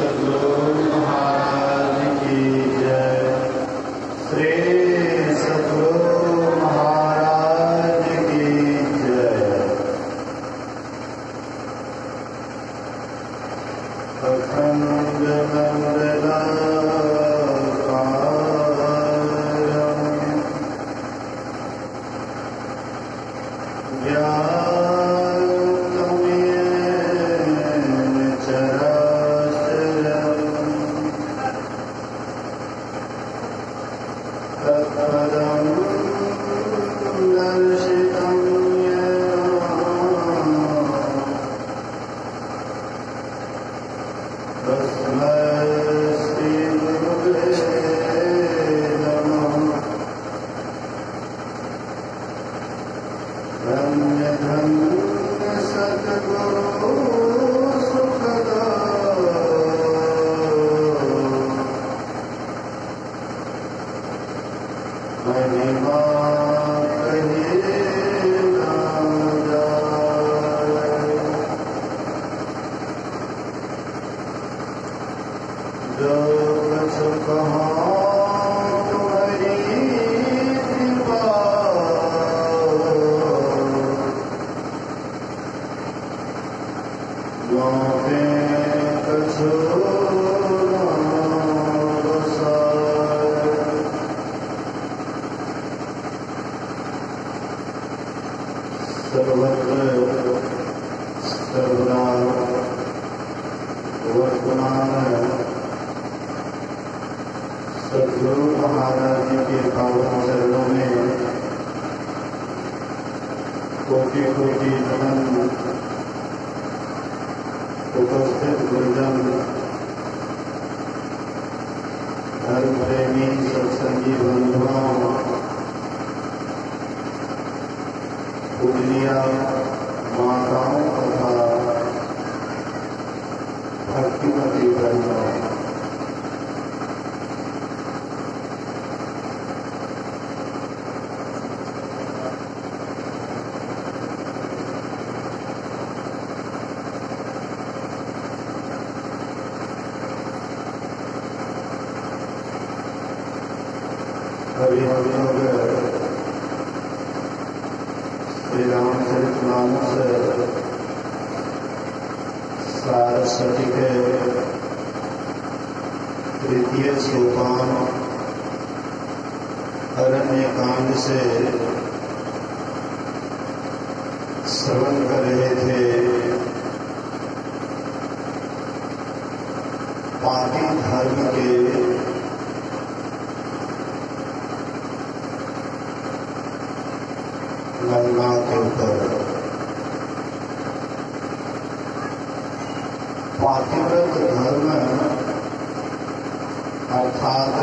सद्गुरु महाराज की जय। श्री सद्गुरु महाराज की जय। अखंड मंडलाकारं व्याप्तमेन चराचरं तत्पदं दर्शितं येन तस्मै श्रीगुरुवे नमः। धन्य धन्य सद्गुरु सुखदा महिमा कहे ना जाए। जो कुछ कहा तुम्हारी कृपा पे कछु ना बसाए। सर्वत्र सर्वदा वर्तमान सद्गुरु महाराज जी के पावन चरणों में कोटि कोटि नमन। उपस्थित गुरुजन, धर्म प्रेमी सत्संगी बंधुओं, पूजनीय माताओं तथा भक्तिमती बहनों, अभी हम लोग श्री रामचरितमानस सारस्वती के तृतीय सोपान अरण्यकांड से श्रवण कर रहे थे। पाटी धर्म के गंगा के ऊपर पातिव्रत धर्म अर्थात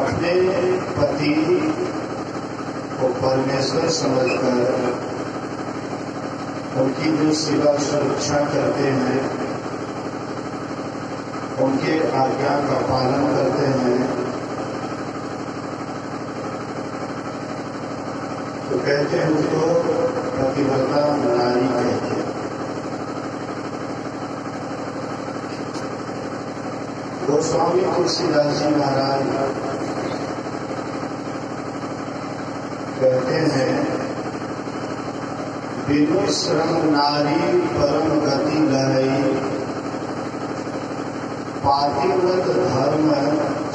अपने पति को परमेश्वर समझकर उनकी जो सेवा सुरक्षा करते हैं, उनके आज्ञा का पालन करते हैं, तो कहते हैं उसको पतिव्रता नारी कहते हैं। गोस्वामी तुलसीदास जी महाराज कहते हैं, बिनु श्रम नारी परम गति लहई, पातिव्रत धर्म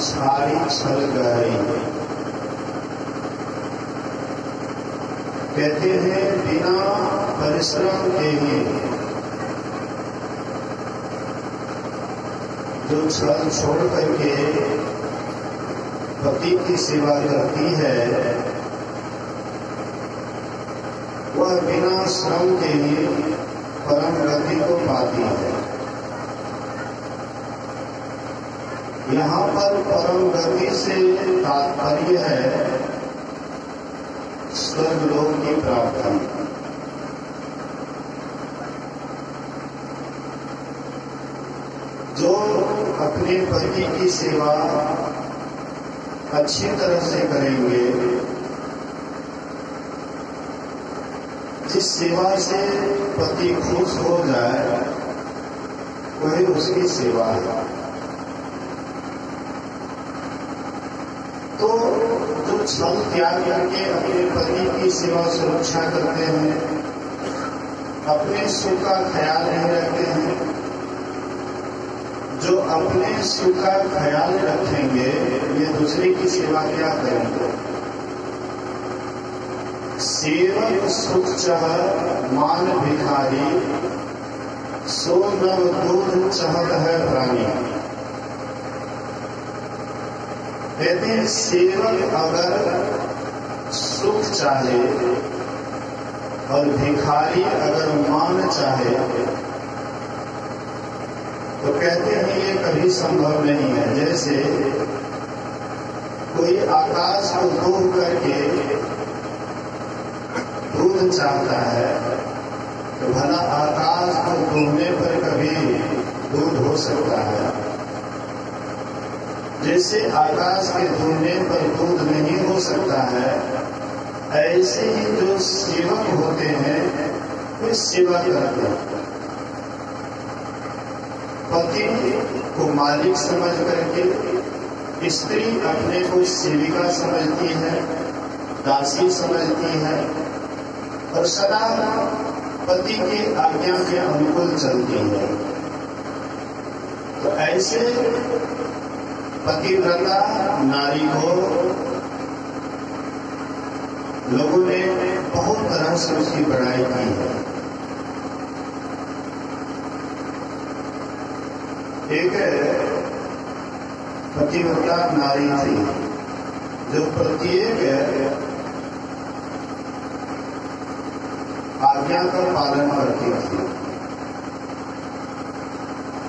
छाड़ी छल गई। कहते हैं बिना परिश्रम के ही जो छल छोड़ करके पति की सेवा करती है, वह बिना श्रम के ही परम गति को पाती है। यहाँ पर परम गति से तात्पर्य है स्वर्गलोक की प्राप्ति। जो अपने पति की सेवा अच्छी तरह से करेंगे, जिस सेवा से पति खुश हो जाए वही उसकी सेवा है। तो जो छल त्याग करके अपने पति की सेवा सुरक्षा करते हैं, अपने सुख का ख्याल नहीं रखते हैं, जो अपने सुख का ख्याल रखेंगे ये दूसरे की सेवा क्या करेंगे। सेवक सुख चाह मान भिखारी, सो नव दूध चाहत है प्राणी। कहते हैं सेवक अगर सुख चाहे और भिखारी अगर मान चाहे तो कहते हैं ये कभी संभव नहीं है। जैसे कोई आकाश को दूर करके दूध चाहता है तो भला आकाश को डूबने पर कभी दूध हो सकता है। जैसे आकाश के डूबने पर दूध नहीं हो सकता है, ऐसे ही जो सेवक होते हैं वे सेवा करते हैं। पति को मालिक समझ करके स्त्री अपने को सेविका समझती है, दासी समझती है और सदा पति की आज्ञा के अनुकूल चलती है। तो ऐसे पतिव्रता नारी को लोगों ने बहुत तरह से उसकी बड़ाई की है। एक पतिव्रता नारी थी जो प्रत्येक आज्ञा का पालन करती थी,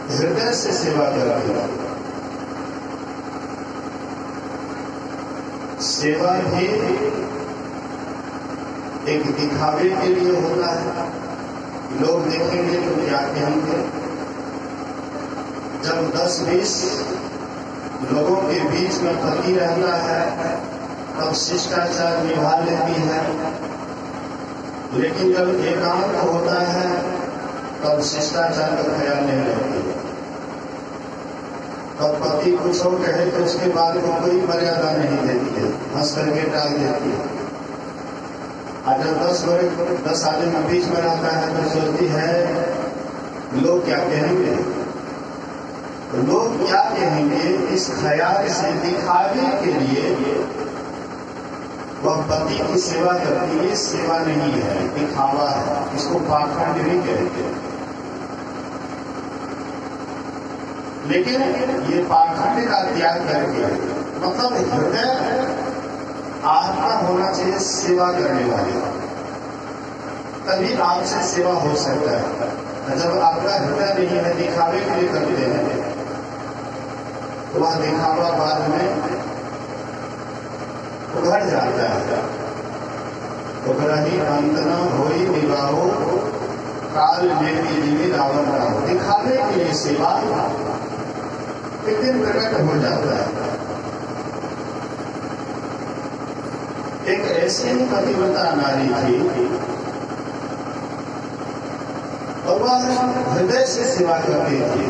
हृदय से सेवा करती थी। सेवा भी एक दिखावे के लिए होता है, लोग देखेंगे तो क्या कहेंगे। जब 10-20 लोगों के बीच में पति रहता है तब शिष्टाचार निभा लेती है, लेकिन जब एकांत होता है तब शिष्टाचार का ख्याल नहीं रखती है। तब पति कुछ और कहे तो उसके बाद को कोई मर्यादा नहीं देती है, हंस करके टाल देती है। आज जब 10 आदमी के बीच में रहता है तो सोचती है लोग क्या कहेंगे, लोग क्या कहेंगे, इस ख्याल से दिखावे के लिए वह पति की सेवा करती है। सेवा नहीं है, दिखावा है, इसको पाखंड भी कहते हैं। लेकिन ये पाखंड का त्याग करके मतलब हृदय आत्मा होना चाहिए सेवा करने वाली, तभी आपसे सेवा हो सकता है। जब आपका हृदय नहीं है, दिखावे के लिए करते हैं तो वह दिखावा बाद में उभर जाता है। उभरही अंत न होई विवाहो, काल में जीवी रावण राव। दिखावे के लिए सेवा एक दिन प्रकट हो जाता है। एक ऐसी ही पतिव्रता नारी थी और वह हृदय से सेवा करती थी।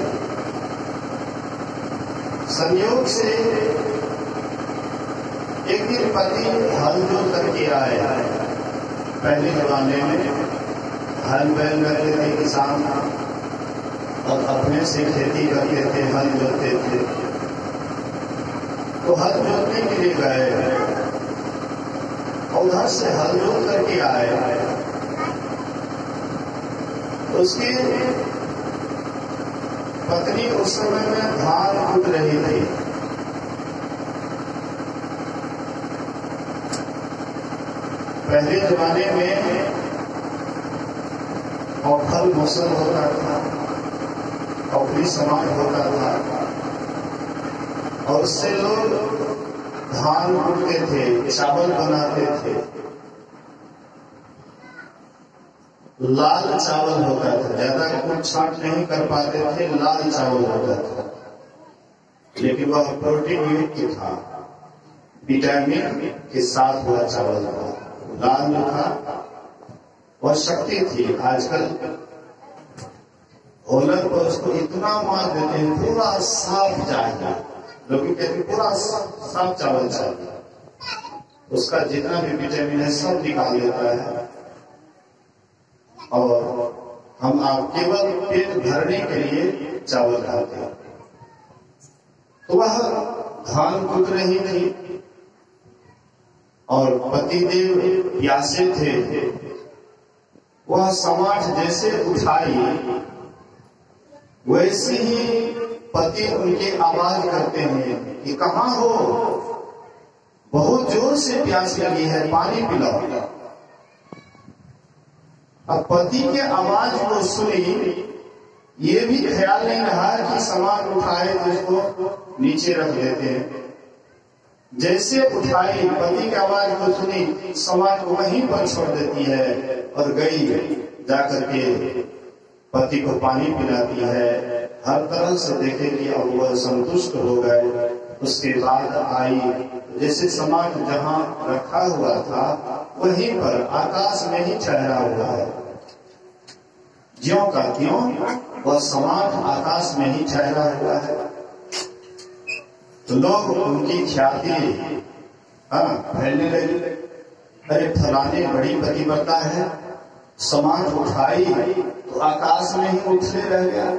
संयोग से एक दिन पति हल जोत करके आए। पहले जमाने में हल बैल करते थे किसान और अपने से खेती करते थे, हल जोतते थे। तो हल जोतने के लिए गए और उधर से हल जोत करके आए। उसकी पत्नी उस समय में धान कूट रही थी। पहले जमाने में औखल मौसम होता था, औखली समाज होता था और उससे लोग धान कूटते थे, चावल बनाते थे। लाल चावल होता था, ज्यादा कुछ छांट नहीं कर पाते थे, लाल चावल होता था। लेकिन वह प्रोटीन युक्त था, विटामिन के साथ हुआ चावल था। लाल था वह शक्ति थी। आजकल होलर पर उसको इतना मार देते हैं, पूरा साफ चाहिए, लोग कहते हैं पूरा साफ चावल चाहिए, उसका जितना भी विटामिन है सब निकाल देता है, और हम आप केवल पेट भरने के लिए चावल खाते हैं। तो वह धान कुट रही थी और पतिदेव प्यासे थे। वह समाज जैसे उठाई वैसे ही पति उनकी आवाज करते हैं कि कहाँ हो, बहुत जोर से प्यास लगी है, पानी पिलाओ। अब पति के आवाज को सुनी, ये भी ख्याल नहीं रहा कि सामान उठाए तो इसको नीचे रख देते हैं। जैसे उठाई, पति की आवाज को सुनी, सामान को वहीं पर छोड़ देती है और गई जाकर के पति को पानी पिलाती है, हर तरह से देखे कि अब वह संतुष्ट हो गए। उसके बाद आई, जैसे सामान जहां रखा हुआ था वहीं पर आकाश में ही ठहरा हुआ है, ज्यों का त्यों वह सामान आकाश में ही ठहरा हुआ है। तो लोग उनकी ख्याति फैलने लगी, अरे फलाने बड़ी पतिव्रता है, सामान उठाई तो आकाश में ही उठने रह गया।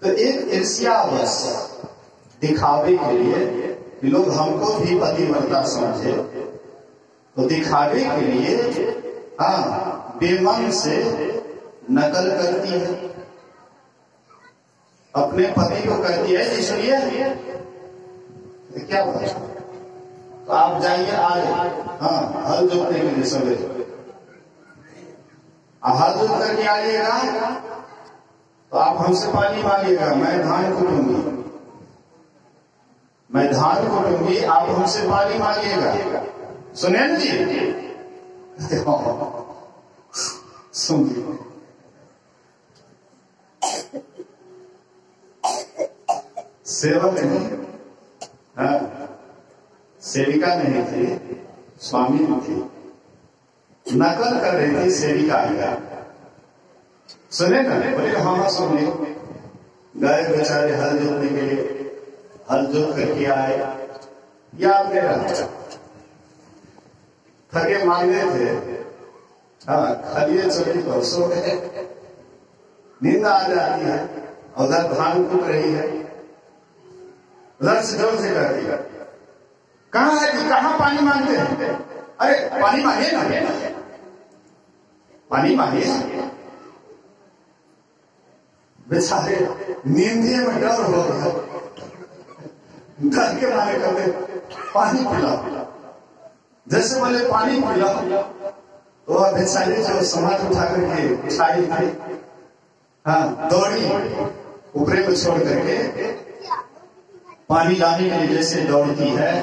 तो एक ईर्ष्यावश दिखावे के लिए कि लोग हमको भी पतिव्रता समझे, तो दिखावे के लिए बेमन से नकल करती है, अपने पति को कहती है कि सुनिए क्या बात, तो आप जाइए आज हल जोतने के लिए सवेरे, हल जोत करके आइएगा तो आप हमसे पानी मांगिएगा, मैं धान कूटूंगी, मैं धान कूटूंगी, आप हमसे पानी मांगिएगा। सुनेन जी सुनिए, सेवक नहीं, सेविका नहीं थी, स्वामी थी, नकल कर रही थी सेविका का। सुने ना, बोले हाँ सुने। गए बेचारे हल जोतने के लिए, हल जोत करके आए, या आपने रहा थके मांगे थे, खलिए चली पर सो गए, नींद आ जाती है, उधर धान कूट रही है, उधर से जोर से कर दिया, कहाँ है कि कहाँ पानी मांगते हैं, अरे पानी मांगे ना, पानी मांगे ना। बेचारे नींदे में डर हो गया, डर के मारे कहते पानी पिलाओ, जैसे बोले पानी पिलाओ तो वह बेचारे जो समाज उठा करके उठाई थी, दौड़ी ऊपरे को छोड़ करके पानी लाने के लिए जैसे दौड़ती है,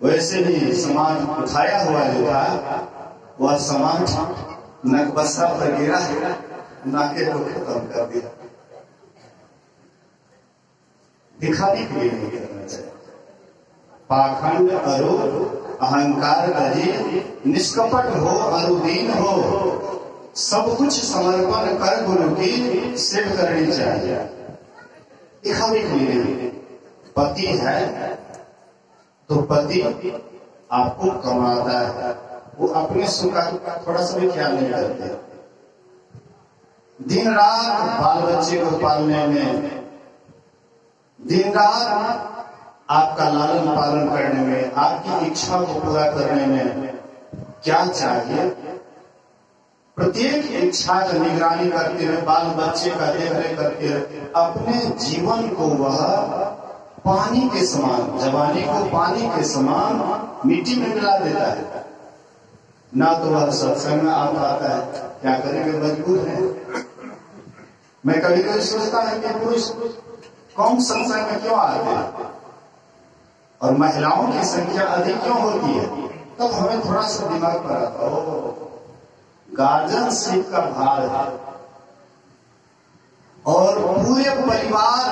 वैसे भी सामान उठाया हुआ जो था वह सामान नकबसा पर गिरा, नाके को खत्म कर दिया। दिखाने के लिए नहीं करना चाहिए। पाखंड अरु अहंकार गजे, निष्कपट हो अरुदीन हो, सब कुछ समर्पण कर गुरु की सेव करनी चाहिए। दिखाने के लिए नहीं। पति है तो पति आपको कमाता है, वो अपने सुख का थोड़ा सा भी ख्याल नहीं करते, दिन रात बाल बच्चे को पालने में, दिन रात आपका लालन पालन करने में, आपकी इच्छा को पूरा करने में क्या चाहिए, प्रत्येक इच्छा का निगरानी करते हुए, बाल बच्चे का देखरेख करते हुए, अपने जीवन को वह पानी के समान, जवानी को पानी के समान मिट्टी में मिला देता है। ना तो वह सत्संग में आ पाता है, क्या करेंगे, मजबूर है। मैं कभी कभी सोचता हूं कि पुरुष कम सत्संग में क्यों आते हैं और महिलाओं की संख्या अधिक क्यों होती है, तब हमें थोड़ा सा दिमाग पर आता है, गार्जियनशिप का भार है और पूरे परिवार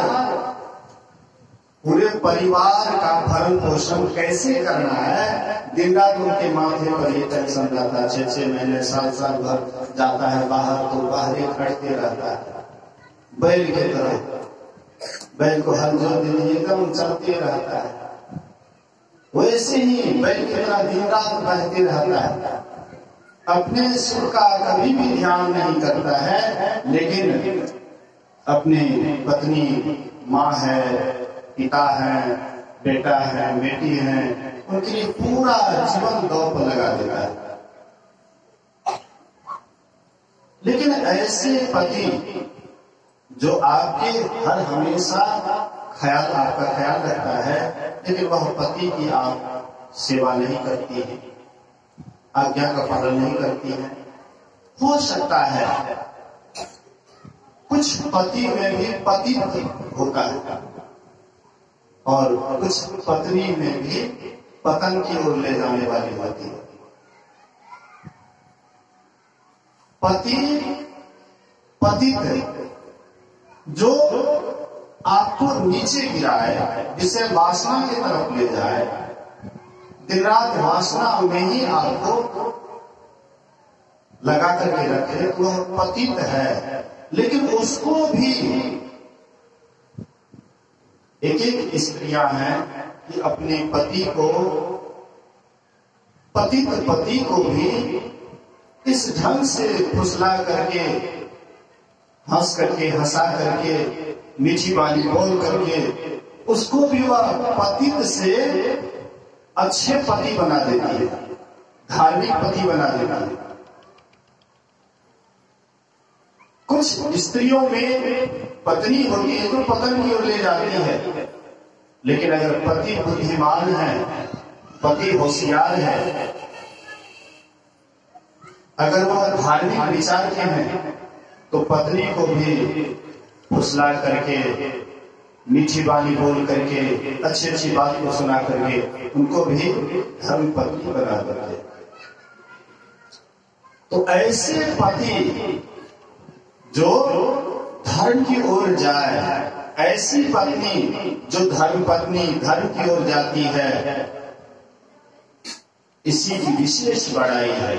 पूरे परिवार का भरण पोषण कैसे करना है, दिन रात उनके माथे पर ये टेंशन रहता है। 6-6 महीने, साल भर जाता है बाहर, तो बाहर ही खड़ते रहता है बैल की तरह। बैल को हल जोत दीजिए, एकदम चलते रहता है। वैसे ही बैल की तरह दिन रात बहते रहता है, अपने सुख का कभी भी ध्यान नहीं करता है। लेकिन अपनी पत्नी, माँ है, पिता है, बेटा है, बेटी है, उनके लिए पूरा जीवन दौड़ पर लगा देता है। लेकिन ऐसे पति जो आपके हर हमेशा आपका ख्याल रखता है, लेकिन वह पति की आप सेवा नहीं करती है, आज्ञा का पालन नहीं करती है। हो सकता है कुछ पति में भी पति होता है और कुछ पत्नी में भी पतन की ओर ले जाने वाली होती है। पति जो आपको नीचे गिराए, जिसे वासना की तरफ ले जाए, दिन रात वासना में ही आपको लगा करके रखे, तो वह पतित है। लेकिन उसको भी एक स्त्रियां हैं कि अपने पति को, पतित पति को भी इस ढंग से फुसला करके, हंस करके, हंसा करके, मीठी वाली बोल करके, उसको भी वह पतित से अच्छे पति बना देती है, धार्मिक पति बना देती है। कुछ स्त्रियों में पत्नी होती है तो पतन की ओर ले जाती है, लेकिन अगर पति बुद्धिमान है, पति होशियार है, अगर वह धार्मिक विचार के हैं, तो पत्नी को भी फुसला करके, मीठी वाली बोल करके, अच्छी अच्छी बात को सुना करके उनको भी धर्म पत्नी बना देते। तो ऐसे पति जो धर्म की ओर जाए, ऐसी पत्नी जो धर्म पत्नी धर्म की ओर जाती है, इसी की विशेष बड़ाई है।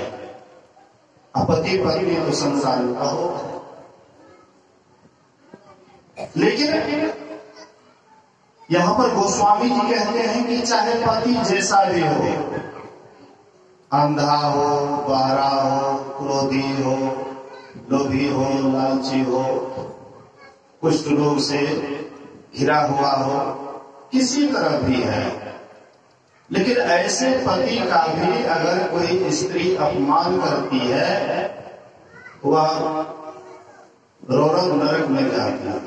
पति पत्नी तो संसार का हो, लेकिन यहां पर गोस्वामी जी कहते हैं कि चाहे पति जैसा भी हो, अंधा हो, बहरा हो, क्रोधी हो, लोभी हो, लालची हो, कुष्ठ रोग से घिरा हुआ हो, किसी तरह भी है, लेकिन ऐसे पति का भी अगर कोई स्त्री अपमान करती है, वह रोरक नरक में जाती है।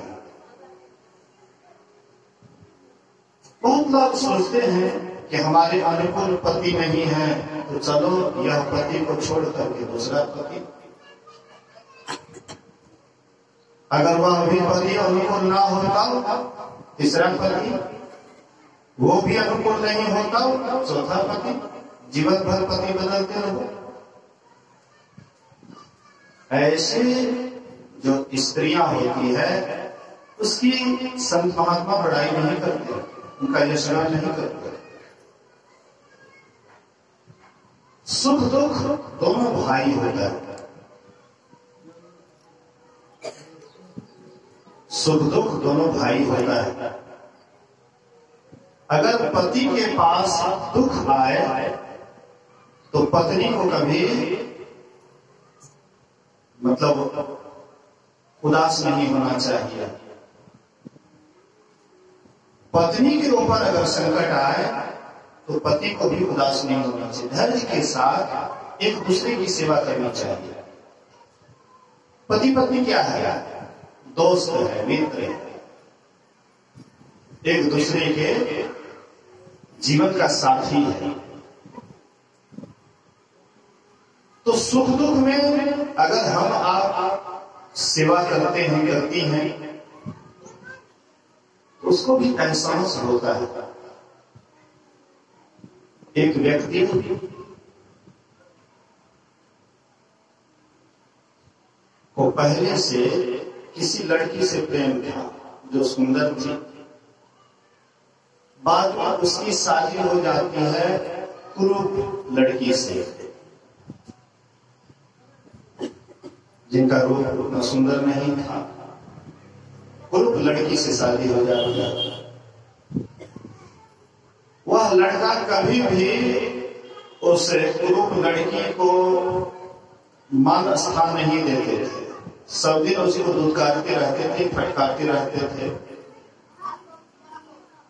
बहुत लोग सोचते हैं कि हमारे अनुकूल पति नहीं है, तो चलो यह पति को छोड़ करके दूसरा पति, अगर वह भी पति अनुकूल ना होता, तीसरा पति, वो भी अनुकूल नहीं होता, चौथा पति, जीवन भर पति बदलते रहो। ऐसे जो स्त्रियां होती है, उसकी संत महात्मा बड़ाई नहीं करते, उनका यशगान नहीं करते। सुख दुख दोनों भाई होता है, सुख दुख दोनों भाई होता है। अगर पति के पास दुख आए तो पत्नी को कभी मतलब उदास नहीं होना चाहिए। पत्नी के ऊपर अगर संकट आए तो पति को भी उदास नहीं होना चाहिए, धैर्य के साथ एक दूसरे की सेवा करनी चाहिए। पति पत्नी क्या है? दोस्त है, मित्र है, एक दूसरे के जीवन का साथी है। तो सुख दुख में अगर हम आप सेवा करते हैं, करती हैं, तो उसको भी एहसास होता है। एक व्यक्ति को पहले से किसी लड़की से प्रेम था जो सुंदर थी, बाद में उसकी शादी हो जाती है कुरूप लड़की से, जिनका रूप उतना सुंदर नहीं था। कुरूप लड़की से शादी हो जाती है। वह लड़का कभी भी उस कुरूप लड़की को मान स्थान नहीं देते थे। सब दिन उसको धुतकारते रहते थे, फटकारते रहते थे,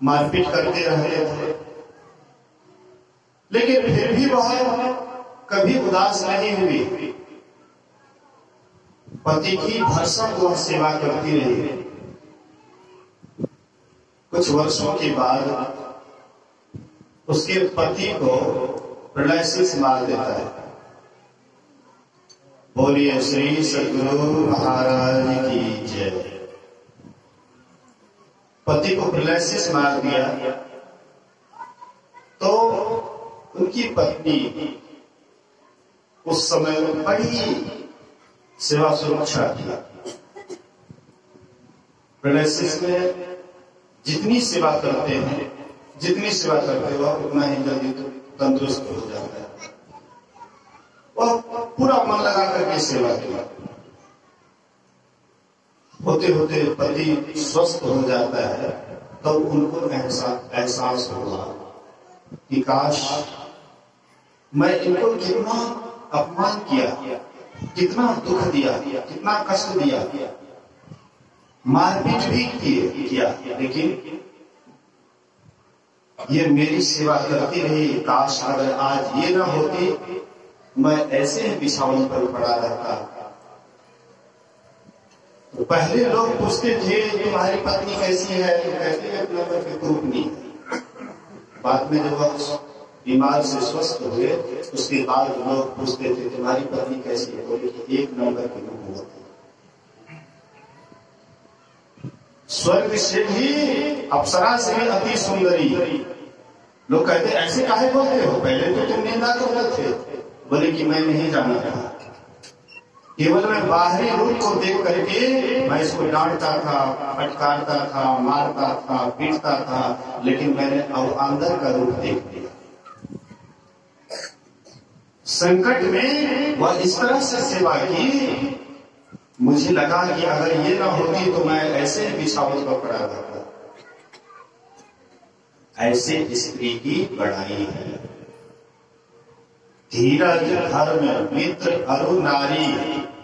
मारपीट करते रहते थे, लेकिन फिर भी वह कभी उदास नहीं हुई। पति की भरसक वह सेवा करती रही। कुछ वर्षों के बाद उसके पति को प्रलय मार देता है। बोलिए श्री सद्गुरु महाराज की जय। पति को प्रलय मार दिया तो उनकी पत्नी उस समय बड़ी सेवा सुरक्षा किया। प्रलय में जितनी सेवा करते हैं, जितनी सेवा करते हो उतना ही जल्दी तंदुरुस्त हो जाता है। वह पूरा मन लगा करके सेवा किया। होते होते पति स्वस्थ हो जाता है तब तो उनको एहसास हुआ कि काश मैं इनको कितना अपमान किया, कितना दुख दिया, कितना कष्ट दिया, मारपीट भी किया, लेकिन ये मेरी सेवा करती रही। काश अगर आज ये ना होती, मैं ऐसे ही बिछावन पर पड़ा रहता। तो पहले लोग पूछते थे तुम्हारी पत्नी कैसी है, तो कहते हैं नंबर की कुरूपनी। बाद में जब वह बीमार से स्वस्थ हुए उसके बाद लोग पूछते थे तुम्हारी पत्नी कैसी है, बोले कि एक नंबर की कुरूप। स्वर्ग से भी, अप्सरा से भी अति सुंदरी। लोग कहते ऐसे काहे बोलते हो, पहले तो तुम निंदा करते थे। बोले कि मैं नहीं जाना था, केवल मैं बाहरी रूप को देख करके मैं इसको डांटता था, फटकारता था, मारता था, पीटता था, लेकिन मैंने अब अंदर का रूप देख लिया। संकट में वह इस तरह से सेवा की, मुझे लगा कि अगर ये ना होती तो मैं ऐसे बिछावन पर पड़ा रहता। ऐसे स्त्री की बड़ाई है। धीरज धर्म मित्र अरु नारी,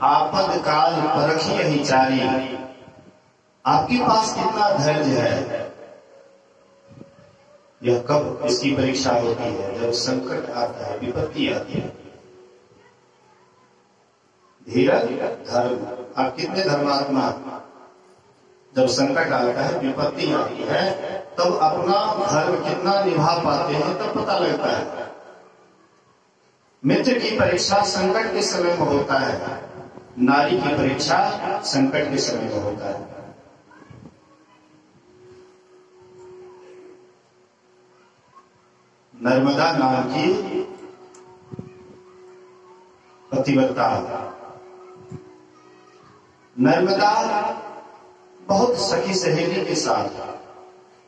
आपद काल परखिए ही जारी। आपके पास कितना धैर्य है, यह कब इसकी परीक्षा होती है, जब संकट आता है, विपत्ति आती है। धीरज धर्म, आप कितने धर्मात्मा, जब संकट आता है, विपत्ति आती है, तब अपना धर्म कितना निभा पाते हैं तब पता लगता है। मित्र की परीक्षा संकट के समय में होता है, नारी की परीक्षा संकट के समय में होता है। नर्मदा नाम की पतिव्रता, नर्मदा बहुत सखी सहेली के साथ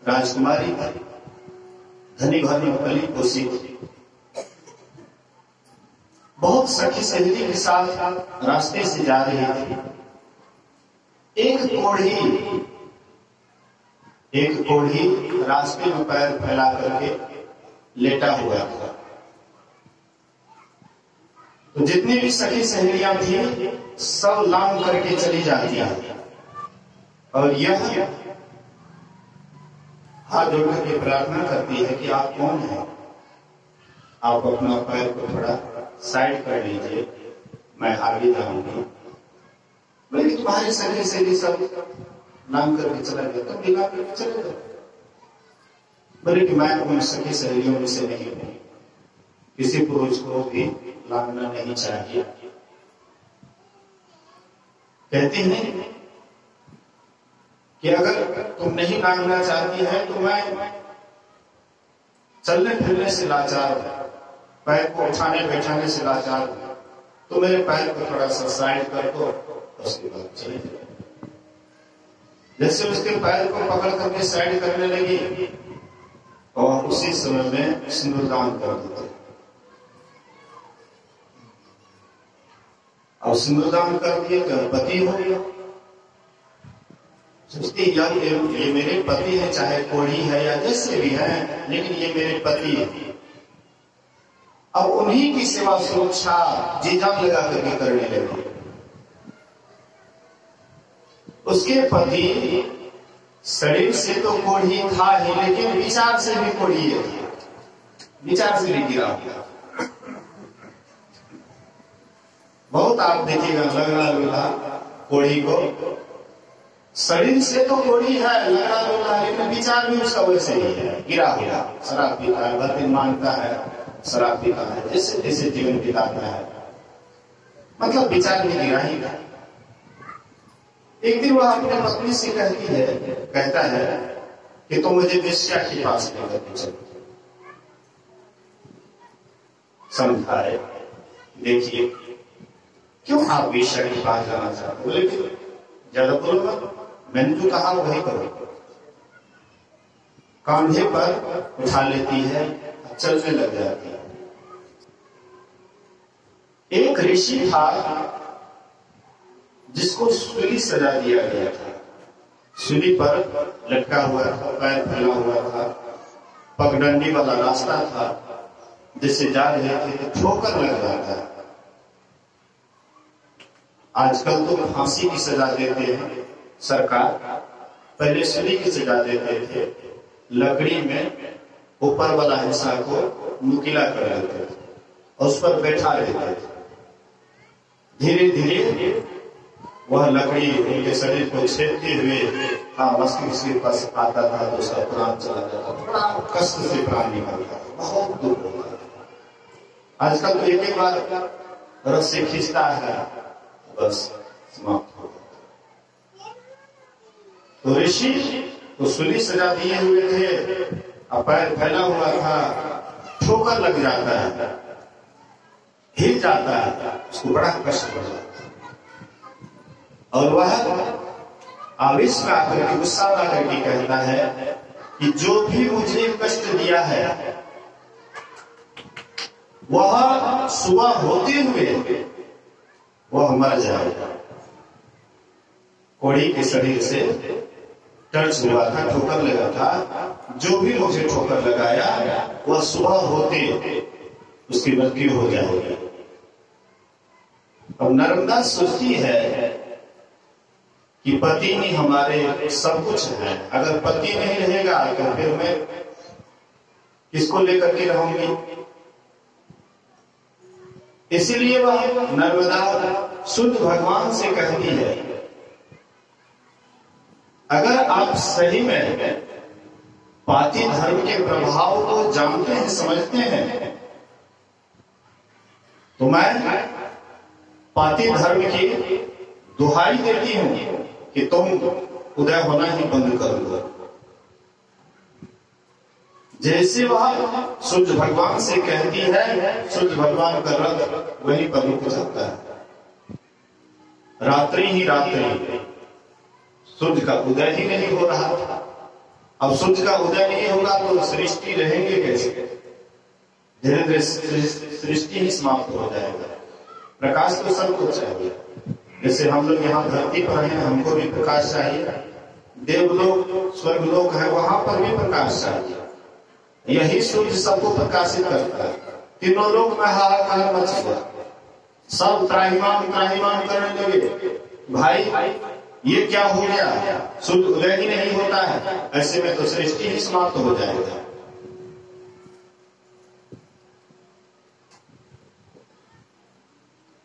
राजकुमारी थी, धनी भनी पली पोसी, बहुत सखी सहेली के साथ रास्ते से जा रही थी। एक कोढ़ी रास्ते में पैर फैला करके लेटा हुआ था। तो जितनी भी सखी सहेलियां थी सब लांग करके चली जाती हैं, और यह हाथ जोड़ करके प्रार्थना करती है कि आप कौन हैं, आप अपना पैर को थोड़ा साइड कर लीजिए, मैं आगे जाऊंगी। बोले तुम्हारी सखी सहेली सब लांग करके चला गया, तुम भी लांग करके चले जाओ। बोले कि मैं उन सखी सहेलियों में से नहीं हूं, किसी पुरुष को भी लांगना नहीं चाहिए। कहती हैं कि अगर तुम नहीं लांगना चाहती है तो मैं चलने फिरने से लाचार हूं, पैर को उठाने बैठाने से लाचार हूं, तो मेरे पैर को थोड़ा सा साइड कर दो, उसके बाद चले जाओ। जैसे उसके पैर को पकड़ करके साइड करने लगी और उसी समय में सिंदूरदान कर देते। और सिंदूरदान कर दिए तो पति हो गया। सोचती यार ये मेरे पति है, चाहे कोढ़ी है या जैसे भी है, लेकिन ये मेरे पति है। अब उन्हीं की सेवा सुरक्षा जी जान लगा करके करने लगे। उसके पति शरीर से तो कोढ़ी था ही, लेकिन विचार से भी कोढ़ी है, विचार से भी गिरा हुआ। बहुत आप देखिएगा लग रहा कोढ़ी को, शरीर से तो कोढ़ी है, लग रहा लेकिन विचार भी उसका वैसे ही है, गिरा हुआ। शराब पीता है, भर दिन मांगता है, शराब पीता है, जैसे जैसे जीवन बिताता है, मतलब विचार भी गिरा ही है। एक दिन वह अपने पत्नी से कहता है कि तुम मुझे वेश्या के पास लेकर के चलो। समझाए, देखिए क्यों आप वेश्या के पास जाना चाहते? बोले कि ज्यादा बोलो मत, मैंने जो कहा वही करो। कांधे पर उठा लेती है, चलने लग जाती है। एक ऋषि था जिसको सूली सजा दिया गया था। सूली पर लटका हुआ था, पैर फैला हुआ था, पगडंडी वाला रास्ता था, जिससे जा रहे थे तो ठोकर लग रहा था। आजकल तो फांसी की सजा देते हैं सरकार, पहले सूली की सजा देते थे। लकड़ी में ऊपर वाला हिस्सा को नुकीला कर देते थे और उस पर बैठा देते थे। धीरे धीरे वह लकड़ी उनके शरीर को छेदते हुए मस्तिष्क के पास आता था, तो उसका प्राण चला जाता था। बड़ा कष्ट से प्राण निकलता था, बहुत दुख होता था। आजकल तो एक बार रस्सी खींचता है, बस समाप्त हो गया। तो ऋषि तो सूली सजा दिए हुए थे, पैर फैला हुआ था, ठोकर लग जाता है, हिल जाता है, उसको बड़ा कष्ट हो जाता है। और वह आवेश में आकर के, गुस्सा में आकर के कहता है कि जो भी मुझे कष्ट दिया है वह सुबह होते हुए वह मर जाएगा। कोढ़ी के शरीर से टच हुआ था, ठोकर लगा था, जो भी मुझे ठोकर लगाया वह सुबह होते उसकी मृत्यु हो जाएगी। अब नर्मदा सोचती है कि पति ही हमारे सब कुछ है, अगर पति नहीं रहेगा तो फिर मैं किसको लेकर के रहूंगी। इसीलिए वह नर्मदा शुद्ध भगवान से कहती है, अगर आप सही में पाती धर्म के प्रभाव को जानते हैं, समझते हैं, तो मैं पाती धर्म की दुहाई देती हूं कि तुम उदय होना ही बंद कर दो। जैसे वह शुद्ध भगवान से कहती है, शुद्ध भगवान का रथ वहीं पर रुक जाता है। रात्रि ही रात्रि सूर्य का उदय ही नहीं हो रहा था। अब सूर्य का उदय नहीं होगा तो सृष्टि रहेंगे कैसे? धीरे धीरे सृष्टि ही समाप्त हो जाएगा। प्रकाश तो सबको चाहिए। जैसे हम लोग यहाँ धरती पर हैं, हमको भी प्रकाश चाहिए। देवलोक स्वर्गलोक है, वहां पर भी प्रकाश चाहिए। यही सूर्य सबको प्रकाशित करता है। तीनों लोग में हाहाकार मच गया, सब त्राहिमाम त्राहिमाम करने लगे, भाई ये क्या हो गया, सूर्य उदय ही नहीं होता है, ऐसे में तो सृष्टि ही समाप्त हो जाएगा।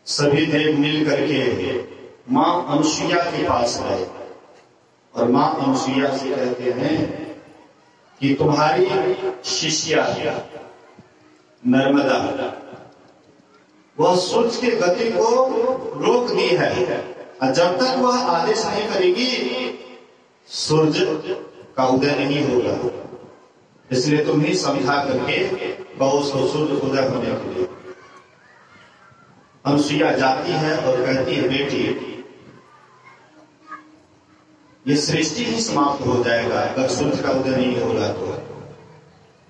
सभी देव मिल करके मां अनुसुईया के पास गए और मां अनुसुईया से कहते हैं कि तुम्हारी शिष्या नर्मदा वह सूर्य के गति को रोक दी है, और जब तक वह आदेश नहीं करेगी सूर्य का उदय नहीं होगा। इसलिए तुम ही समझा करके कहो उसको सूर्य उदय होने के लिए। अनुसुईया जाती है और कहती है, बेटी ये सृष्टि ही समाप्त हो जाएगा अगर सूर्य का उदय नहीं होगा तो।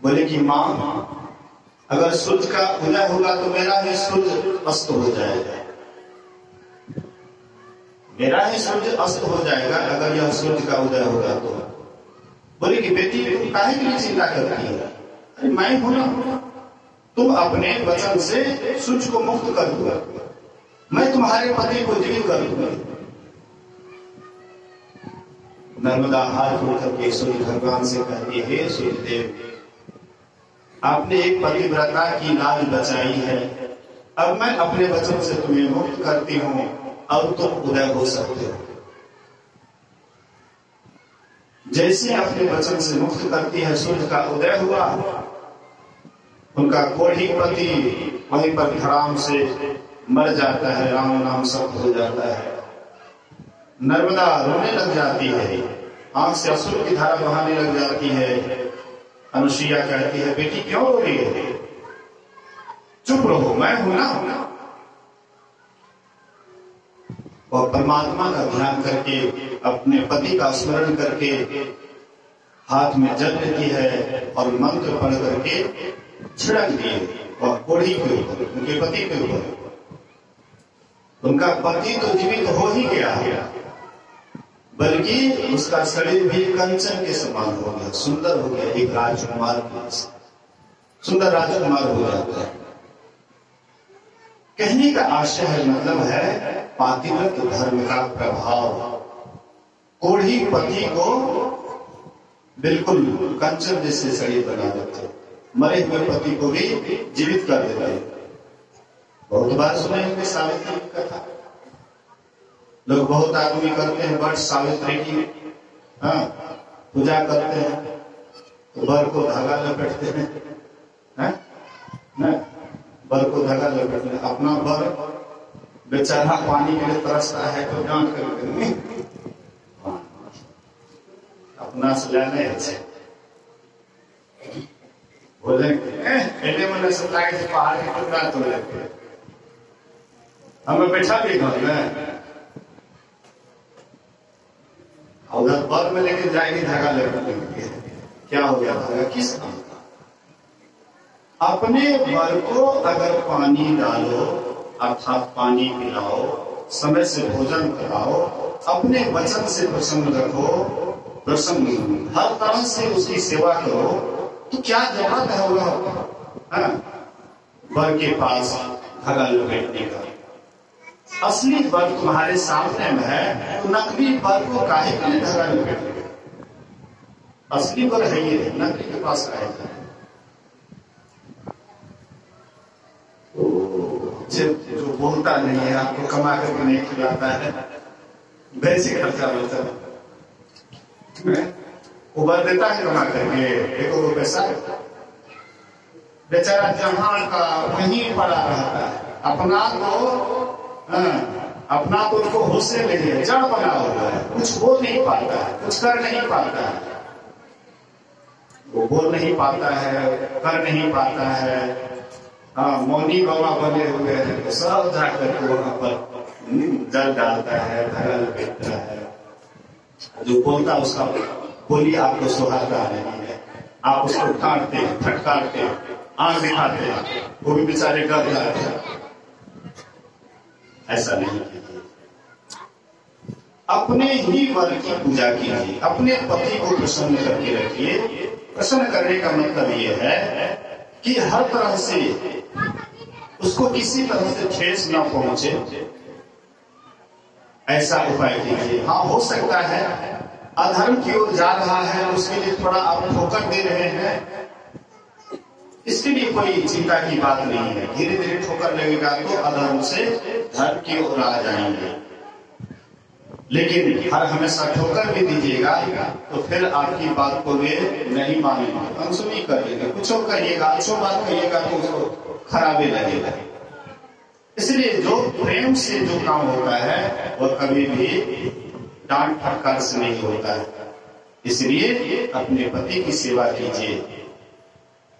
बोले कि मां, अगर सूर्य का उदय होगा तो मेरा ही सूर्य अस्त हो जाएगा, मेरा ही सूर्य अस्त हो जाएगा अगर यह सूर्य का उदय होगा तो। बोले कि बेटी तुम काहे के लिए चिंता करती है? अरे मैं हूं ना, तुम अपने वचन से सूर्य को मुक्त कर दूंगा, मैं तुम्हारे पति को जीवित कर दूंगा। नर्मदा हाथ जोड़ करके सूर्य भगवान से कहती है, सूर्यदेव आपने एक पतिव्रता की लाज बचाई है, अब मैं अपने वचन से तुम्हें मुक्त करती हूं, अब तुम उदय हो सकते हो। जैसे अपने वचन से मुक्त करती है, सूर्य का उदय हुआ, उनका कोढ़ी पति वहीं पर धड़ाम से मर जाता है, राम नाम सत्य हो जाता है। नर्मदा रोने लग जाती है, आंख से अश्रु की धारा बहाने लग जाती है। अनुसुईया कहती है, बेटी क्यों रो रही है? चुप रहो, मैं हूं ना। और परमात्मा का ध्यान करके, अपने पति का स्मरण करके हाथ में जल लेती है और मंत्र पढ़ करके छिड़क दिए और कोढ़ी के ऊपर, उनके पति के ऊपर। उनका पति तो जीवित हो ही गया, बल्कि उसका शरीर भी कंचन के समान हो गया, सुंदर हो गया, एक राजकुमार के सुंदर राजकुमार हो जाता है। कहने का आशय है, मतलब है पातिव्रत धर्म का प्रभाव कोढ़ी पति को बिल्कुल कंचन जैसे शरीर बना देते, मरे हुए पति को भी जीवित कर देते। बहुत बार सुने होंगे सावित्री की कथा, लोग बहुत आदमी करते हैं बट सावित्री की पूजा करते हैं, तो बर को धागा लपेटते हैं, बर को धागा लपेटते हैं। अपना बर बेचारा पानी के लिए तरसता है तो डांट करके अपना से लेने बोले मैंने सताई से पहाड़ की टुकड़ा तो लेते हमें बैठा भी घर में, उधर बर में लेके जाएगी धागा लपेटेंगे, क्या हो गया धागा किस काम का? अपने बर को अगर पानी डालो अर्थात पानी पिलाओ, समय से भोजन कराओ, अपने वचन से प्रसन्न रखो, प्रसन्न हर तरह से उसकी सेवा करो, तो क्या जरूरत है वह बर के पास धागा लपेटने का? असली बर तुम्हारे सामने में है, तो नकली बर को काहे के लिए धागा लपेटोगे? असली बर है ये, नकली के पास काहे जाए? जो बोलता नहीं है, आपको कमा करके नहीं खिलाता है, वैसे खर्चा बोलता है, उबर देता है कमा करके, देखो वो पैसा बेचारा जहां का वहीं पड़ा रहता है, अपना तो उनको होश से नहीं है, जड़ बना हुआ है, कुछ बोल नहीं पाता है, कुछ कर नहीं पाता है, वो बोल नहीं पाता है, कर नहीं पाता है। मौनी बाबा बने हुए हैं तो सब जाकर के वहां पर जल डालता है, धागा लपेटता है। जो बोलता उसका बोली आपको सुहाता नहीं है, आप उसको डांटते हैं, फटकारते हैं, आंख दिखाते हैं, वो भी बेचारे डर जाते हैं। ऐसा नहीं कीजिए, अपने ही वर की पूजा कीजिए, अपने पति को प्रसन्न करके रखिए। प्रसन्न करने का मतलब ये है कि हर तरह से उसको किसी तरह से ठेस न पहुंचे, ऐसा उपाय कीजिए। हाँ, हो सकता है अधर्म की ओर जा रहा है, उसके लिए थोड़ा आप ठोकर दे रहे हैं, इसके लिए कोई चिंता की बात नहीं है। धीरे धीरे ठोकर लगेगा तो अधर्म से धर्म की ओर आ जाएंगे, लेकिन हर हमेशा ठोकर भी दीजिएगा तो फिर आपकी बात को वे नहीं मानेंगे, अनसुनी करिएगा, कुछ करिएगा, अच्छी बात करिएगा तो उसको खराबे लगेगा। इसलिए जो प्रेम से जो काम होता है वह कभी भी डांट फटकार से नहीं होता है। इसलिए अपने पति की सेवा कीजिए।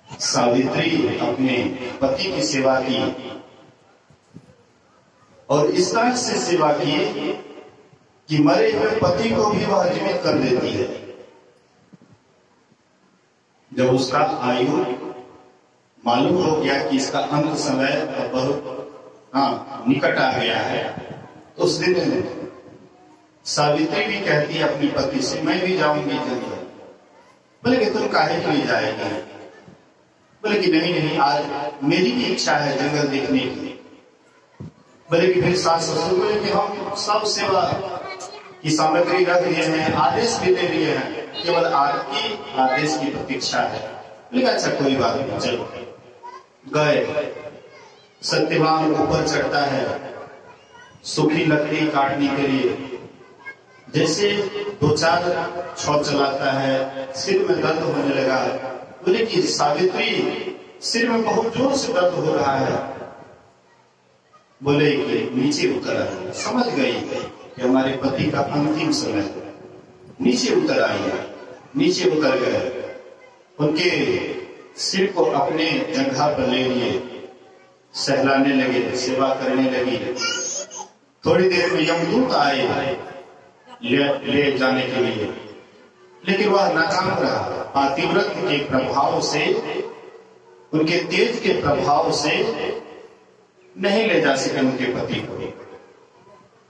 सावित्री अपने पति की सेवा की और इस तरह से सेवा की कि मरे हुए पति को भी वह जीवित कर देती है। जब उसका आयु मालूम हो गया कि इसका अंत समय अब बहुत निकट आ गया है, तो उस दिन सावित्री भी कहती है अपनी पति से, मैं भी जाऊंगी जंगल। बोले कि तुम काहे के लिए जाएगी? बोले कि नहीं, आज मेरी भी इच्छा है जंगल देखने की। बोले कि फिर सास ससुर बोले कि हम सब सेवा की सामग्री रख लिए हैं, आदेश भी ले लिए हैं, केवल आपकी आदेश की प्रतीक्षा है। बोले अच्छा कोई बात नहीं, चलो। गए। सत्यवान ऊपर चढ़ता है सूखी लकड़ी काटने के लिए। जैसे 2-4 छौ चलाता है, सिर में दर्द होने लगा। बोले कि सावित्री, सिर में बहुत जोर से दर्द हो रहा है। बोले कि नीचे उतर आई। समझ गई कि हमारे पति का अंतिम समय है। नीचे उतर आई। नीचे उतर गए, उनके सिर को अपने जगह पर ले लिए, सहलाने लगे, सेवा करने लगी। थोड़ी देर में यमदूत आए ले जाने के लिए, लेकिन वह नाकाम रहा। पातिव्रत के प्रभाव से, उनके तेज के प्रभाव से नहीं ले जा सके उनके पति को।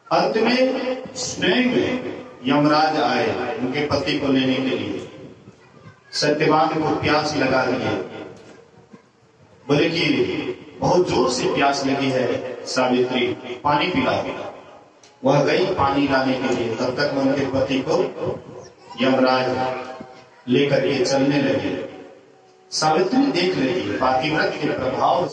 अंत में स्वयं यमराज आए उनके पति को लेने के लिए। सत्यवान को प्यास लगा दिए। बोले कि बहुत जोर से प्यास लगी है सावित्री, पानी पिला। वह गई पानी लाने के लिए। तब तक उनके पति को यमराज लेकर के चलने लगे। सावित्री देख रही है पातिव्रत के प्रभाव